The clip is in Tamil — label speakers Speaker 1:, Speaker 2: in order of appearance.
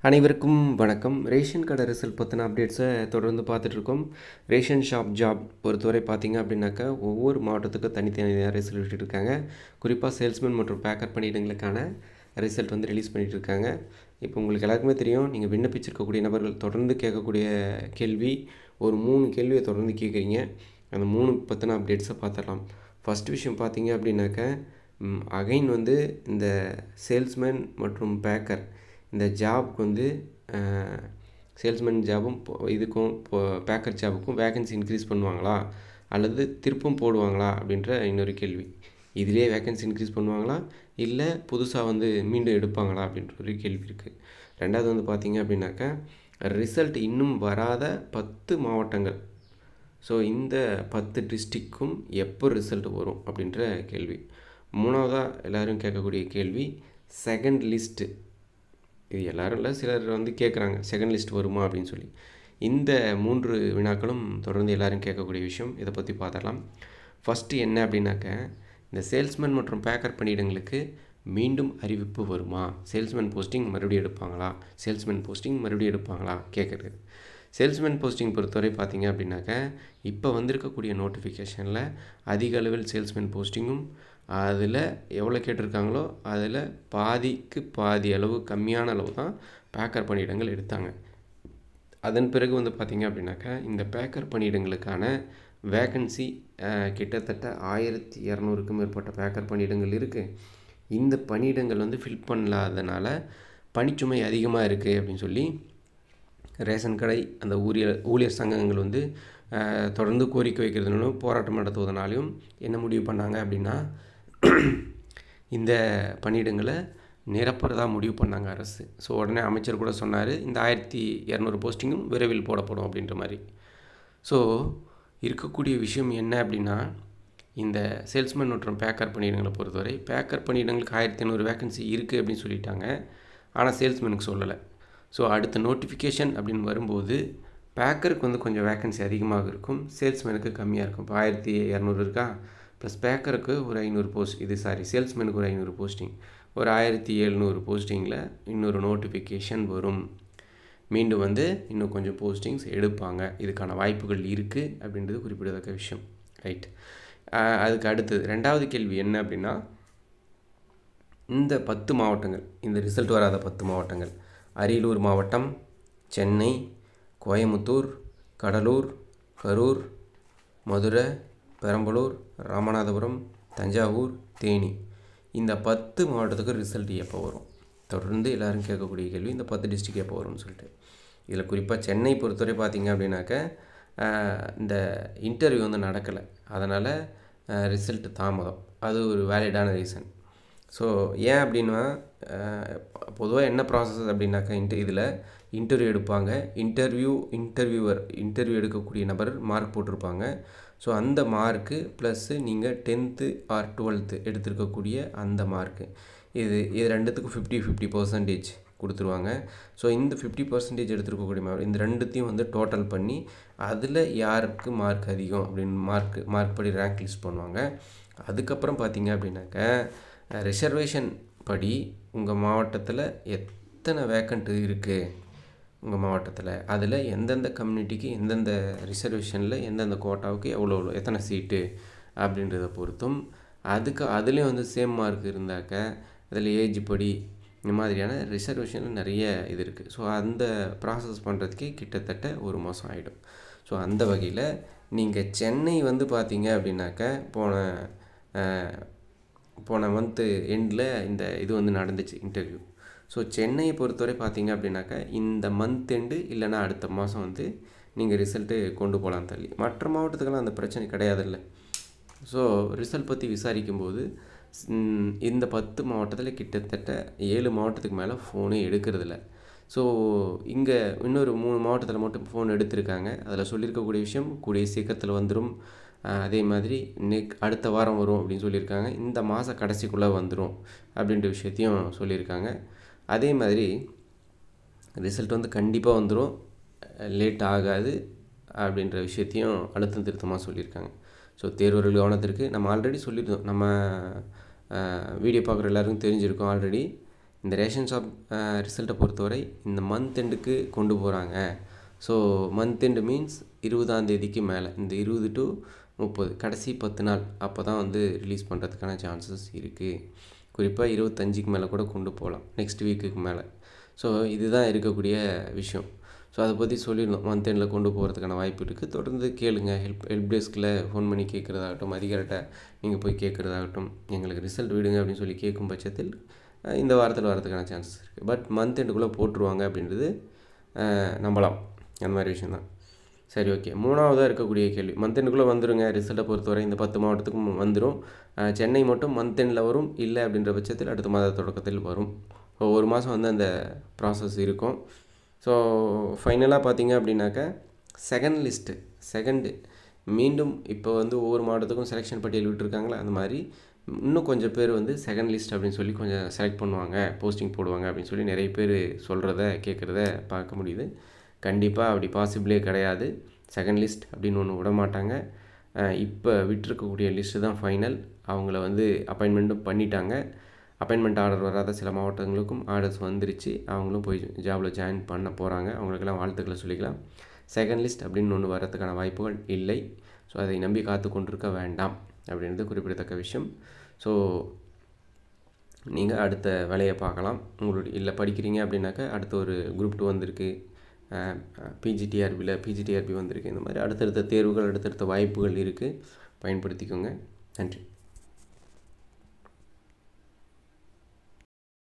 Speaker 1: அனைவருக்கும் வணக்கம். ரேஷன் கடை ரிசல்ட் பற்றின அப்டேட்ஸை தொடர்ந்து பார்த்துட்ருக்கோம். ரேஷன் ஷாப் ஜாப் பொறுத்தவரை பார்த்திங்க அப்படின்னாக்கா ஒவ்வொரு மாவட்டத்துக்கும் தனித்தனியாக ரிசல்ட் விட்டுருக்காங்க. குறிப்பாக சேல்ஸ்மேன் மற்றும் பேக்கர் பணியிடங்களுக்கான ரிசல்ட் வந்து ரிலீஸ் பண்ணிகிட்ருக்காங்க. இப்போ உங்களுக்கு எல்லாருக்குமே தெரியும், நீங்கள் விண்ணப்பிச்சிருக்கக்கூடிய நபர்கள் தொடர்ந்து கேட்கக்கூடிய கேள்வி, ஒரு 3 கேள்வியை தொடர்ந்து கேட்குறீங்க. அந்த 3 பற்றின அப்டேட்ஸை பார்த்துடலாம். ஃபஸ்ட் விஷயம் பார்த்திங்க அப்படின்னாக்கா அகைன் வந்து இந்த சேல்ஸ்மேன் மற்றும் பேக்கர் இந்த ஜாப்க்கு வந்து சேல்ஸ்மேன் ஜாபும் இதுக்கும் பேக்கர் ஜாபுக்கும் வேகன்சி இன்க்ரீஸ் பண்ணுவாங்களா அல்லது திருப்பம் போடுவாங்களா அப்படின்ற இன்னொரு கேள்வி. இதிலே வேகன்சி இன்க்ரீஸ் பண்ணுவாங்களா இல்லை புதுசாக வந்து மீண்டும் எடுப்பாங்களா அப்படின்ற ஒரு கேள்வி இருக்குது. ரெண்டாவது வந்து பார்த்திங்க அப்படின்னாக்கா ரிசல்ட் இன்னும் வராத 10 மாவட்டங்கள், ஸோ இந்த 10 டிஸ்ட்ரிக்கும் எப்போ ரிசல்ட் வரும் அப்படின்ற கேள்வி. மூணாவதாக எல்லோரும் கேட்கக்கூடிய கேள்வி செகண்ட் லிஸ்ட்டு. இது எல்லோரும் இல்லை, சிலர் வந்து கேட்குறாங்க செகண்ட் லிஸ்ட் வருமா அப்படின்னு சொல்லி. இந்த 3 வினாக்களும் தொடர்ந்து எல்லோரும் கேட்கக்கூடிய விஷயம். இதை பற்றி பார்த்துடலாம். ஃபஸ்ட்டு என்ன அப்படின்னாக்க, இந்த சேல்ஸ்மேன் மற்றும் பேக்கர் பணியிடங்களுக்கு மீண்டும் அறிவிப்பு வருமா, சேல்ஸ்மேன் போஸ்டிங் மறுபடியும் எடுப்பாங்களா, சேல்ஸ்மேன் போஸ்டிங் மறுபடியும் எடுப்பாங்களா கேட்குறது. சேல்ஸ்மேன் போஸ்டிங் பொறுத்தவரை பார்த்திங்க அப்படின்னாக்க இப்போ வந்திருக்கக்கூடிய நோட்டிஃபிகேஷனில் அதிக அளவில் சேல்ஸ்மேன் போஸ்டிங்கும், அதில் எவ்வளோ கேட்டிருக்காங்களோ அதில் பாதிக்கு பாதி அளவு கம்மியான அளவு தான் பேக்கர் பணியிடங்கள் எடுத்தாங்க. அதன் பிறகு வந்து பார்த்திங்க அப்படின்னாக்கா இந்த பேக்கர் பணியிடங்களுக்கான வேக்கன்சி கிட்டத்தட்ட 1200க்கும் மேற்பட்ட பேக்கர் பணியிடங்கள் இருக்குது. இந்த பணியிடங்கள் வந்து ஃபில் பண்ணலாதனால பணிச்சுமை அதிகமாக இருக்குது அப்படின்னு சொல்லி ரேஷன் கடை அந்த ஊழியர் சங்கங்கள் வந்து தொடர்ந்து கோரிக்கை வைக்கிறதுனாலும் போராட்டம் நடத்துவதனாலையும் என்ன முடிவு பண்ணாங்க அப்படின்னா, இந்த பணியிடங்களை நிரப்புறதா முடிவு பண்ணாங்க அரசு. ஸோ உடனே அமைச்சர் கூட சொன்னார், இந்த 1200 போஸ்டிங்கும் விரைவில் போடப்படும் அப்படின்ற மாதிரி. ஸோ இருக்கக்கூடிய விஷயம் என்ன அப்படின்னா, இந்த சேல்ஸ்மேன் மற்றும் பேக்கர் பணியிடங்களை பொறுத்தவரை பேக்கர் பணியிடங்களுக்கு 1500 வேக்கன்சி இருக்குது அப்படின்னு சொல்லிட்டாங்க. ஆனால் சேல்ஸ்மேனுக்கு சொல்லலை. ஸோ அடுத்த நோட்டிஃபிகேஷன் அப்படின்னு வரும்போது பேக்கருக்கு வந்து கொஞ்சம் வேக்கன்சி அதிகமாக இருக்கும், சேல்ஸ்மேனுக்கு கம்மியாக இருக்கும். இப்போ 1200 இருக்கா, ப்ளஸ் பேக்கருக்கு ஒரு 500 போஸ்ட், சேல்ஸ்மேனுக்கு ஒரு 500 போஸ்டிங், ஒரு 1700 போஸ்டிங்கில் இன்னொரு நோட்டிஃபிகேஷன் வரும். மீண்டும் வந்து இன்னும் கொஞ்சம் போஸ்டிங்ஸ் எடுப்பாங்க. இதுக்கான வாய்ப்புகள் இருக்குது அப்படின்றது குறிப்பிடத்தக்க விஷயம். ரைட். அதுக்கு அடுத்தது ரெண்டாவது கேள்வி என்ன அப்படின்னா, இந்த 10 மாவட்டங்கள், இந்த ரிசல்ட் வராத 10 மாவட்டங்கள், அரியலூர் மாவட்டம், சென்னை, கோயமுத்தூர், கடலூர், கரூர், மதுரை, பெரம்பலூர், ராமநாதபுரம், தஞ்சாவூர், தேனி, இந்த 10 மாவட்டத்துக்கு ரிசல்ட் எப்போ வரும்? தொடர்ந்து எல்லோரும் கேட்கக்கூடிய கேள்வி, இந்த 10 டிஸ்ட்ரிக்ட் எப்போ வரும்னு சொல்லிட்டு. இதில் குறிப்பாக சென்னை பொறுத்தவரை பார்த்திங்க அப்படின்னாக்க இந்த இன்டர்வியூ வந்து நடக்கலை, அதனால் ரிசல்ட் தாமதம். அது ஒரு வேலிடான ரீசன். ஸோ ஏன் அப்படின்னா, பொதுவாக என்ன ப்ராசஸ் அப்படின்னாக்கா இதில் இன்டர்வியூ எடுப்பாங்க. இன்டர்வியூ எடுக்கக்கூடிய நபர் மார்க் போட்டிருப்பாங்க. ஸோ அந்த மார்க்கு ப்ளஸ்ஸு நீங்கள் 10th ஆர் 12th எடுத்திருக்கக்கூடிய அந்த மார்க்கு, இது ரெண்டுத்துக்கும் 50% கொடுத்துருவாங்க. ஸோ இந்த 50% எடுத்துருக்கக்கூடிய இந்த ரெண்டுத்தையும் வந்து டோட்டல் பண்ணி அதில் யாருக்கு மார்க் அதிகம் அப்படின்னு மார்க் படி ரேங்க் லிஸ்ட் பண்ணுவாங்க. அதுக்கப்புறம் பார்த்திங்க அப்படின்னாக்க ரிசர்வேஷன் படி உங்கள் மாவட்டத்தில் எத்தனை வேக்கண்ட் இருக்குது, உங்கள் மாவட்டத்தில் அதில் எந்தெந்த கம்யூனிட்டிக்கு எந்தெந்த ரிசர்வேஷனில் எந்தெந்த கோட்டாவுக்கு எத்தனை சீட்டு அப்படின்றத பொறுத்தும், அதுலேயும் வந்து சேம் மார்க் இருந்தாக்க அதில் ஏஜ் படி இந்த மாதிரியான ரிசர்வேஷனில் நிறைய இது இருக்குது. ஸோ அந்த ப்ராசஸ் பண்ணுறதுக்கே கிட்டத்தட்ட 1 மாதம் ஆகிடும். ஸோ அந்த வகையில் நீங்கள் சென்னை வந்து பார்த்தீங்க அப்படின்னாக்க போன மந்த்து எண்டில் இந்த இது வந்து நடந்துச்சு இன்டர்வியூ. ஸோ சென்னையை பொறுத்தவரை பார்த்திங்க அப்படின்னாக்கா இந்த மந்த் எண்டு இல்லைனா அடுத்த மாதம் வந்து நீங்கள் ரிசல்ட்டு கொண்டு போகலாம் தள்ளி. மற்ற மாவட்டத்துக்கெல்லாம் அந்த பிரச்சனை கிடையாதுல்ல. ஸோ ரிசல்ட் பற்றி விசாரிக்கும்போது இந்த 10 மாவட்டத்தில் கிட்டத்தட்ட 7 மாவட்டத்துக்கு மேலே ஃபோனே எடுக்கிறதில்ல. ஸோ இங்கே இன்னொரு 3 மாவட்டத்தில் மட்டும் ஃபோன் எடுத்திருக்காங்க. அதில் சொல்லியிருக்கக்கூடிய விஷயம் கூடிய சீக்கிரத்தில் வந்துடும், அதே மாதிரி அடுத்த வாரம் வரும் அப்படின்னு சொல்லியிருக்காங்க, இந்த மாத கடைசிக்குள்ளே வந்துடும் அப்படின்ற விஷயத்தையும் சொல்லியிருக்காங்க. அதே மாதிரி ரிசல்ட் வந்து கண்டிப்பாக வந்துடும், லேட் ஆகாது அப்படின்ற விஷயத்தையும் அழுத்தம் திருத்தமாக சொல்லியிருக்காங்க. ஸோ தேர்வர்கள் கவனத்திற்கு நம்ம ஆல்ரெடி சொல்லியிருந்தோம், நம்ம வீடியோ பார்க்குற எல்லாருக்கும் தெரிஞ்சிருக்கோம் ஆல்ரெடி, இந்த ரேஷன் ஷாப் ரிசல்ட்டை பொறுத்தவரை இந்த மந்த் எண்டுக்கு கொண்டு போகிறாங்க. ஸோ மந்த் எண்டு மீன்ஸ் 20ஆம் தேதிக்கு மேலே, இந்த 20 to 30 கடைசி 10 நாள் அப்போ தான் வந்து ரிலீஸ் பண்ணுறதுக்கான சான்சஸ் இருக்குது. குறிப்பாக 25க்கு மேலே கூட கொண்டு போகலாம், நெக்ஸ்ட் வீக்குக்கு மேலே. ஸோ இதுதான் இருக்கக்கூடிய விஷயம். ஸோ அதை பற்றி சொல்லிடணும். மந்த் எண்டில் கொண்டு போகிறதுக்கான வாய்ப்பு இருக்குது. தொடர்ந்து கேளுங்க. ஹெல்ப் டெஸ்கில் ஃபோன் பண்ணி கேட்குறதாகட்டும், அதிகாரிட்ட நீங்கள் போய் கேட்குறதாகட்டும், எங்களுக்கு ரிசல்ட் விடுங்க அப்படின்னு சொல்லி கேட்கும் பட்சத்தில் இந்த வாரத்தில் வரதுக்கான சான்சஸ் இருக்குது. பட் மந்த் எண்டுக்குள்ளே போட்டுருவாங்க அப்படின்றது நம்பலாம். அந்த மாதிரி விஷயந்தான். சரி, ஓகே. 3ஆவதாக இருக்கக்கூடிய கேள்வி, மந்த் எண்டுக்குள்ளே வந்துடுங்க ரிசல்ட்டை பொறுத்தவரை இந்த 10 மாவட்டத்துக்கும் வந்துடும். சென்னை மட்டும் மந்த் எண்டில் வரும், இல்லை அப்படின்ற பட்சத்தில் அடுத்த மாத தொடக்கத்தில் வரும். ஒரு மாதம் வந்து அந்த ப்ராசஸ் இருக்கும். ஸோ ஃபைனலாக பார்த்தீங்க அப்படின்னாக்கா செகண்டு மீண்டும் இப்போ வந்து ஒவ்வொரு மாவட்டத்துக்கும் செலெக்ஷன் பட்டியல் விட்டுருக்காங்களா, அந்த மாதிரி இன்னும் கொஞ்சம் பேர் வந்து செகண்ட் லிஸ்ட் அப்படின்னு சொல்லி கொஞ்சம் செலக்ட் பண்ணுவாங்க, போஸ்டிங் போடுவாங்க அப்படின்னு சொல்லி நிறைய பேர் சொல்கிறத கேட்குறத பார்க்க முடியுது. கண்டிப்பாக அப்படி பாசிபிளே கிடையாது. செகண்ட் லிஸ்ட் அப்படின்னு ஒன்று விட மாட்டாங்க. இப்போ விட்டுருக்கக்கூடிய லிஸ்ட்டு தான் ஃபைனல். அவங்கள வந்து அப்பாயின்மெண்ட்டும் பண்ணிட்டாங்க. அப்பாயின்மெண்ட் ஆர்டர் வராத சில மாவட்டங்களுக்கும் ஆர்டர்ஸ் வந்துருச்சு. அவங்களும் போய் ஜாபில் ஜாயின் பண்ண போகிறாங்க. அவங்களுக்கெல்லாம் வாழ்த்துக்களை சொல்லிக்கலாம். செகண்ட் லிஸ்ட் அப்படின்னு ஒன்று வரதுக்கான வாய்ப்புகள் இல்லை. ஸோ அதை நம்பி காத்து கொண்டிருக்க வேண்டாம் அப்படின்றது குறிப்பிடத்தக்க விஷயம். ஸோ நீங்கள் அடுத்த வேலையை பார்க்கலாம். உங்களுடைய இல்லை படிக்கிறீங்க அப்படின்னாக்கா அடுத்த ஒரு குரூப் 2 வந்திருக்கு, பிஜிடிஆர்பி வந்திருக்கு. இந்த மாதிரி அடுத்தடுத்த தேர்வுகள், அடுத்தடுத்த வாய்ப்புகள் இருக்குது. பயன்படுத்திக்கோங்க. நன்றி.